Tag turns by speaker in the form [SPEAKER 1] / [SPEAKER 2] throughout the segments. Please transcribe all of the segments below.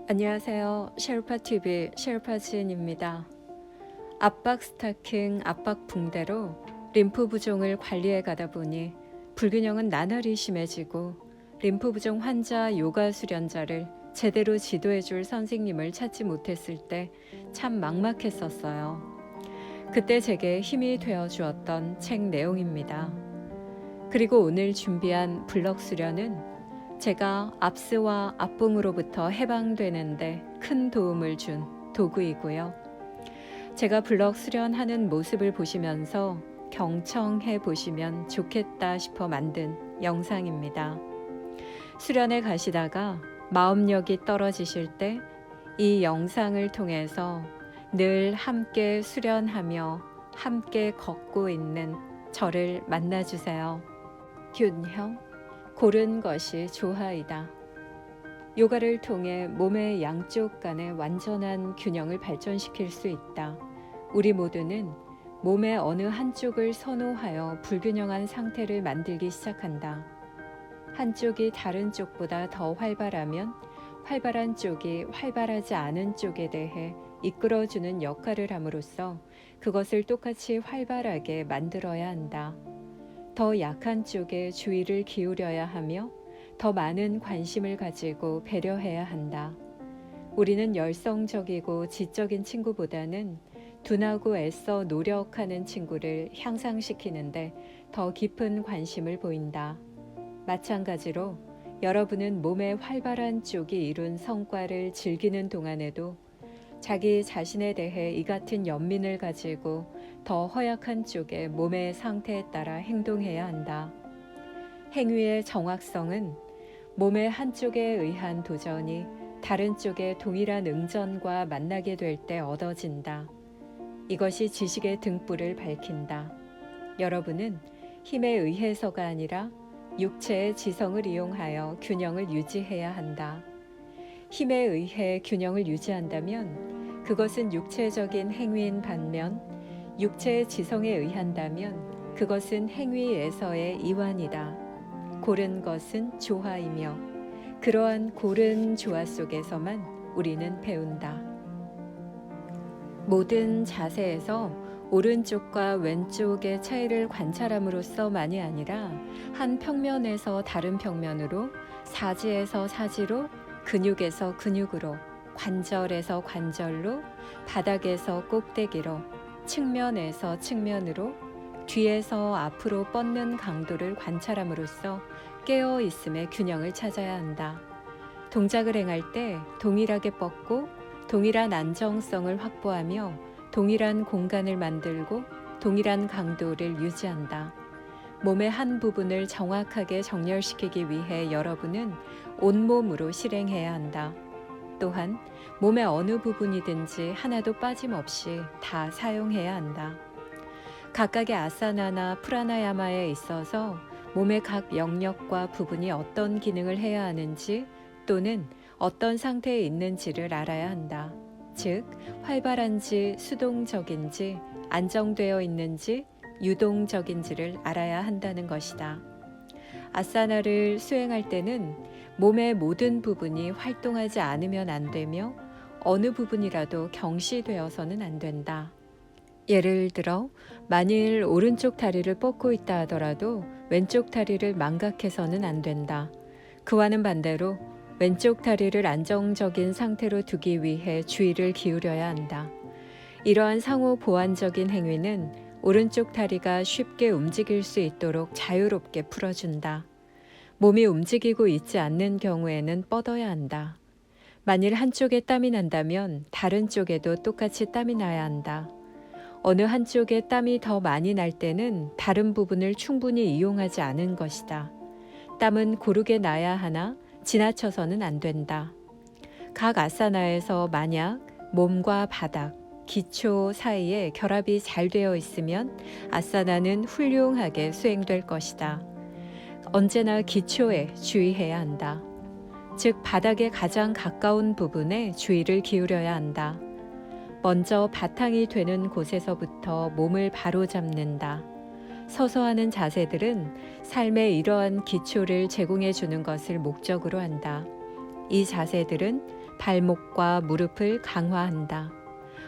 [SPEAKER 1] 안녕하세요. 셰르파TV 셰르파지인입니다. 압박 스타킹, 압박 붕대로 림프 부종을 관리해 가다 보니 불균형은 나날이 심해지고 림프 부종 환자 요가 수련자를 제대로 지도해 줄 선생님을 찾지 못했을 때 참 막막했었어요. 그때 제게 힘이 되어 주었던 책 내용입니다. 그리고 오늘 준비한 블럭 수련은 제가 압스와 압봉으로부터 해방되는데 큰 도움을 준 도구이고요. 제가 블럭 수련하는 모습을 보시면서 경청해 보시면 좋겠다 싶어 만든 영상입니다. 수련에 가시다가 마음력이 떨어지실 때 이 영상을 통해서 늘 함께 수련하며 함께 걷고 있는 저를 만나주세요. 균형, 고른 것이 조화이다. 요가를 통해 몸의 양쪽 간의 완전한 균형을 발전시킬 수 있다. 우리 모두는 몸의 어느 한쪽을 선호하여 불균형한 상태를 만들기 시작한다. 한쪽이 다른 쪽보다 더 활발하면 활발한 쪽이 활발하지 않은 쪽에 대해 이끌어주는 역할을 함으로써 그것을 똑같이 활발하게 만들어야 한다. 더 약한 쪽에 주의를 기울여야 하며 더 많은 관심을 가지고 배려해야 한다. 우리는 열성적이고 지적인 친구보다는 둔하고 애써 노력하는 친구를 향상시키는데 더 깊은 관심을 보인다. 마찬가지로 여러분은 몸의 활발한 쪽이 이룬 성과를 즐기는 동안에도 자기 자신에 대해 이 같은 연민을 가지고 더 허약한 쪽의 몸의 상태에 따라 행동해야 한다. 행위의 정확성은 몸의 한쪽에 의한 도전이 다른 쪽의 동일한 응전과 만나게 될 때 얻어진다. 이것이 지식의 등불을 밝힌다. 여러분은 힘에 의해서가 아니라 육체의 지성을 이용하여 균형을 유지해야 한다. 힘에 의해 균형을 유지한다면 그것은 육체적인 행위인 반면 육체의 지성에 의한다면 그것은 행위에서의 이완이다. 고른 것은 조화이며 그러한 고른 조화 속에서만 우리는 배운다. 모든 자세에서 오른쪽과 왼쪽의 차이를 관찰함으로써만이 아니라 한 평면에서 다른 평면으로, 사지에서 사지로, 근육에서 근육으로, 관절에서 관절로, 바닥에서 꼭대기로, 측면에서 측면으로, 뒤에서 앞으로 뻗는 강도를 관찰함으로써 깨어 있음의 균형을 찾아야 한다. 동작을 행할 때 동일하게 뻗고 동일한 안정성을 확보하며 동일한 공간을 만들고 동일한 강도를 유지한다. 몸의 한 부분을 정확하게 정렬시키기 위해 여러분은 온몸으로 실행해야 한다. 또한 몸의 어느 부분이든지 하나도 빠짐없이 다 사용해야 한다. 각각의 아사나나 프라나야마에 있어서 몸의 각 영역과 부분이 어떤 기능을 해야 하는지 또는 어떤 상태에 있는지를 알아야 한다. 즉, 활발한지 수동적인지 안정되어 있는지 유동적인지를 알아야 한다는 것이다. 아사나를 수행할 때는 몸의 모든 부분이 활동하지 않으면 안 되며 어느 부분이라도 경시되어서는 안 된다. 예를 들어 만일 오른쪽 다리를 뻗고 있다 하더라도 왼쪽 다리를 망각해서는 안 된다. 그와는 반대로 왼쪽 다리를 안정적인 상태로 두기 위해 주의를 기울여야 한다. 이러한 상호 보완적인 행위는 오른쪽 다리가 쉽게 움직일 수 있도록 자유롭게 풀어준다. 몸이 움직이고 있지 않는 경우에는 뻗어야 한다. 만일 한쪽에 땀이 난다면 다른 쪽에도 똑같이 땀이 나야 한다. 어느 한쪽에 땀이 더 많이 날 때는 다른 부분을 충분히 이용하지 않은 것이다. 땀은 고르게 나야 하나 지나쳐서는 안 된다. 각 아사나에서 만약 몸과 바닥, 기초 사이에 결합이 잘 되어 있으면 아사나는 훌륭하게 수행될 것이다. 언제나 기초에 주의해야 한다. 즉 바닥에 가장 가까운 부분에 주의를 기울여야 한다. 먼저 바탕이 되는 곳에서부터 몸을 바로 잡는다. 서서 하는 자세들은 삶의 이러한 기초를 제공해 주는 것을 목적으로 한다. 이 자세들은 발목과 무릎을 강화한다.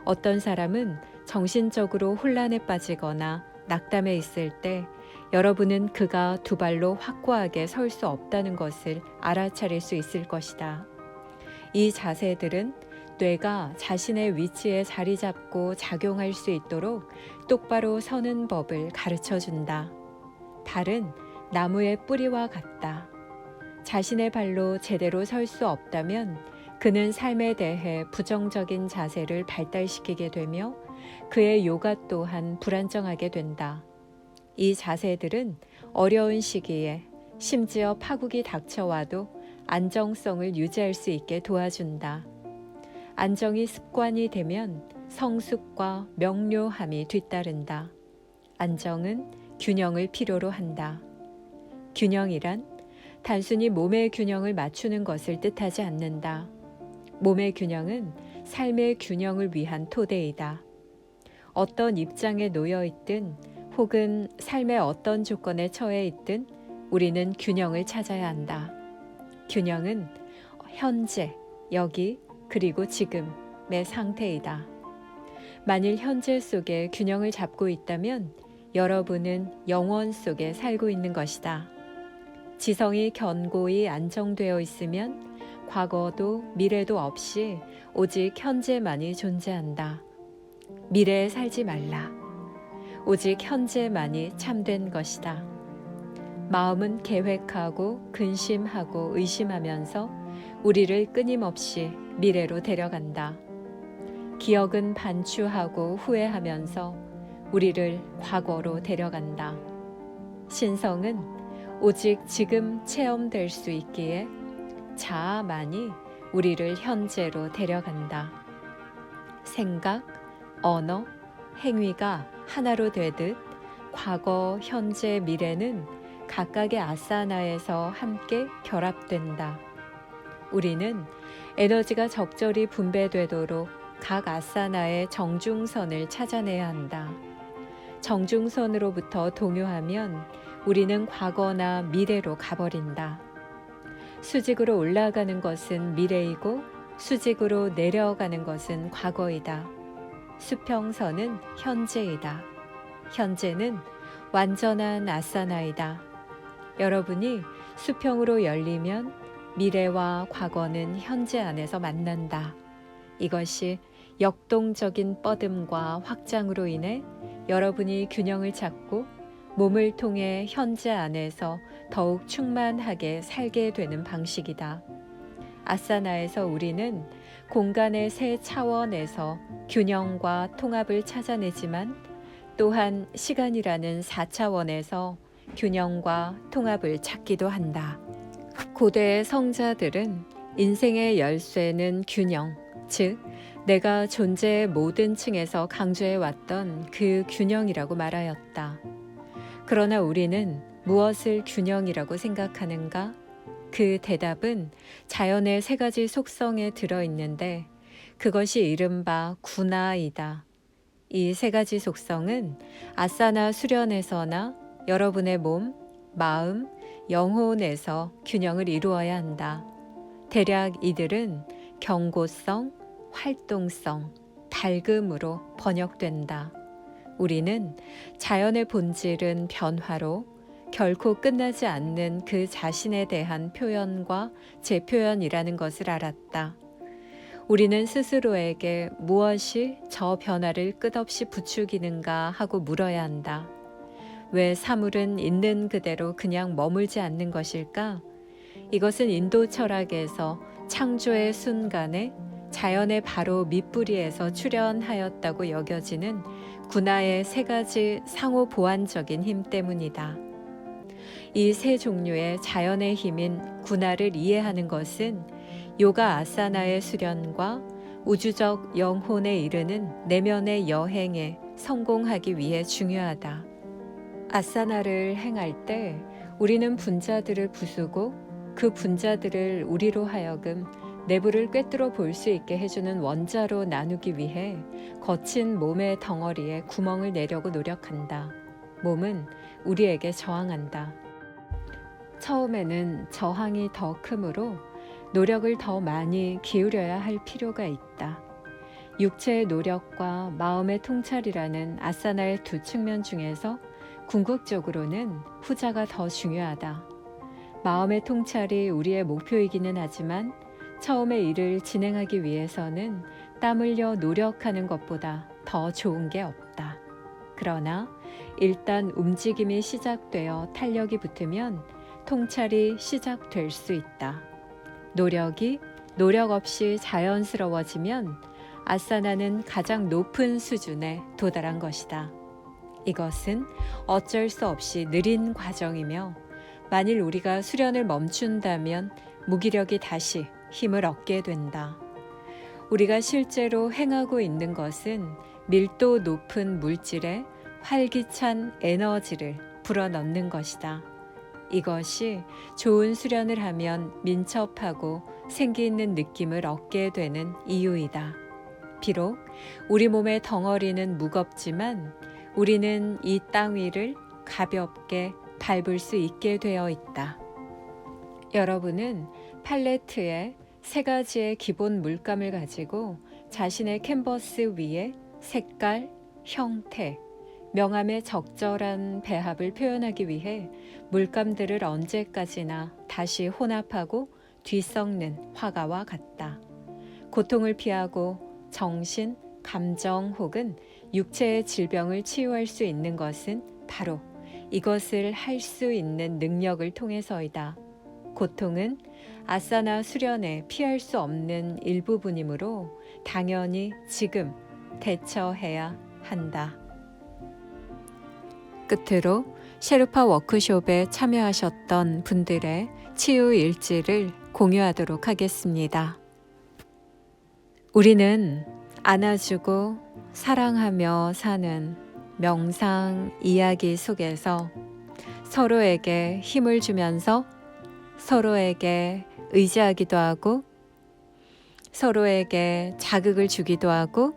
[SPEAKER 1] 어떤 사람은 정신적으로 혼란에 빠지거나 낙담해 있을 때 여러분은 그가 두 발로 확고하게 설 수 없다는 것을 알아차릴 수 있을 것이다. 이 자세들은 뇌가 자신의 위치에 자리 잡고 작용할 수 있도록 똑바로 서는 법을 가르쳐 준다. 발은 나무의 뿌리와 같다. 자신의 발로 제대로 설 수 없다면 그는 삶에 대해 부정적인 자세를 발달시키게 되며 그의 요가 또한 불안정하게 된다. 이 자세들은 어려운 시기에 심지어 파국이 닥쳐와도 안정성을 유지할 수 있게 도와준다. 안정이 습관이 되면 성숙과 명료함이 뒤따른다. 안정은 균형을 필요로 한다. 균형이란 단순히 몸의 균형을 맞추는 것을 뜻하지 않는다. 몸의 균형은 삶의 균형을 위한 토대이다. 어떤 입장에 놓여 있든 혹은 삶의 어떤 조건에 처해 있든 우리는 균형을 찾아야 한다. 균형은 현재, 여기, 그리고 지금의 상태이다. 만일 현재 속에 균형을 잡고 있다면 여러분은 영원 속에 살고 있는 것이다. 지성이 견고히 안정되어 있으면 과거도 미래도 없이 오직 현재만이 존재한다. 미래에 살지 말라. 오직 현재만이 참된 것이다. 마음은 계획하고 근심하고 의심하면서 우리를 끊임없이 미래로 데려간다. 기억은 반추하고 후회하면서 우리를 과거로 데려간다. 신성은 오직 지금 체험될 수 있기에 자아만이 우리를 현재로 데려간다. 생각, 언어, 행위가 하나로 되듯 과거, 현재, 미래는 각각의 아사나에서 함께 결합된다. 우리는 에너지가 적절히 분배되도록 각 아사나의 정중선을 찾아내야 한다. 정중선으로부터 동요하면 우리는 과거나 미래로 가버린다. 수직으로 올라가는 것은 미래이고 수직으로 내려가는 것은 과거이다. 수평선은 현재이다. 현재는 완전한 아사나이다. 여러분이 수평으로 열리면 미래와 과거는 현재 안에서 만난다. 이것이 역동적인 뻗음과 확장으로 인해 여러분이 균형을 찾고 몸을 통해 현재 안에서 더욱 충만하게 살게 되는 방식이다. 아사나에서 우리는 공간의 세 차원에서 균형과 통합을 찾아내지만 또한 시간이라는 4차원에서 균형과 통합을 찾기도 한다. 고대의 성자들은 인생의 열쇠는 균형, 즉 내가 존재의 모든 층에서 강조해왔던 그 균형이라고 말하였다. 그러나 우리는 무엇을 균형이라고 생각하는가? 그 대답은 자연의 세 가지 속성에 들어있는데 그것이 이른바 군하이다. 이 세 가지 속성은 아사나 수련에서나 여러분의 몸, 마음, 영혼에서 균형을 이루어야 한다. 대략 이들은 경고성, 활동성, 밝음으로 번역된다. 우리는 자연의 본질은 변화로 결코 끝나지 않는 그 자신에 대한 표현과 재표현이라는 것을 알았다. 우리는 스스로에게 무엇이 저 변화를 끝없이 부추기는가 하고 물어야 한다. 왜 사물은 있는 그대로 그냥 머물지 않는 것일까? 이것은 인도 철학에서 창조의 순간에 자연의 바로 밑부리에서 출현하였다고 여겨지는 군하의 세 가지 상호 보완적인 힘 때문이다. 이 세 종류의 자연의 힘인 군하를 이해하는 것은 요가 아사나의 수련과 우주적 영혼에 이르는 내면의 여행에 성공하기 위해 중요하다. 아사나를 행할 때 우리는 분자들을 부수고 그 분자들을 우리로 하여금 내부를 꿰뚫어 볼 수 있게 해주는 원자로 나누기 위해 거친 몸의 덩어리에 구멍을 내려고 노력한다. 몸은 우리에게 저항한다. 처음에는 저항이 더 크므로 노력을 더 많이 기울여야 할 필요가 있다. 육체의 노력과 마음의 통찰이라는 아사나의 두 측면 중에서 궁극적으로는 후자가 더 중요하다. 마음의 통찰이 우리의 목표이기는 하지만 처음에 일을 진행하기 위해서는 땀 흘려 노력하는 것보다 더 좋은 게 없다. 그러나 일단 움직임이 시작되어 탄력이 붙으면 통찰이 시작될 수 있다. 노력이 노력 없이 자연스러워지면 아사나는 가장 높은 수준에 도달한 것이다. 이것은 어쩔 수 없이 느린 과정이며 만일 우리가 수련을 멈춘다면 무기력이 다시 힘을 얻게 된다. 우리가 실제로 행하고 있는 것은 밀도 높은 물질에 활기찬 에너지를 불어넣는 것이다. 이것이 좋은 수련을 하면 민첩하고 생기 있는 느낌을 얻게 되는 이유이다. 비록 우리 몸의 덩어리는 무겁지만 우리는 이 땅 위를 가볍게 밟을 수 있게 되어 있다. 여러분은 팔레트에 3가지의 기본 물감을 가지고 자신의 캔버스 위에 색깔, 형태, 명암의 적절한 배합을 표현하기 위해 물감들을 언제까지나 다시 혼합하고 뒤섞는 화가와 같다. 고통을 피하고 정신, 감정 혹은 육체의 질병을 치유할 수 있는 것은 바로 이것을 할 수 있는 능력을 통해서이다. 고통은 아사나 수련에 피할 수 없는 일부분이므로 당연히 지금 대처해야 한다. 끝으로 셰르파 워크숍에 참여하셨던 분들의 치유 일지를 공유하도록 하겠습니다. 우리는 안아주고 사랑하며 사는 명상 이야기 속에서 서로에게 힘을 주면서 서로에게 의지하기도 하고 서로에게 자극을 주기도 하고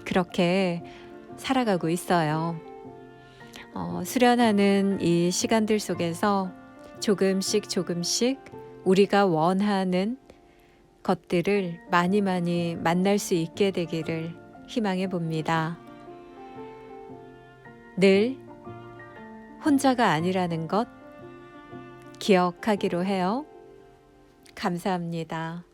[SPEAKER 1] 그렇게 살아가고 있어요. 수련하는 이 시간들 속에서 조금씩 우리가 원하는 것들을 많이 만날 수 있게 되기를 희망해 봅니다. 늘 혼자가 아니라는 것 기억하기로 해요. 감사합니다.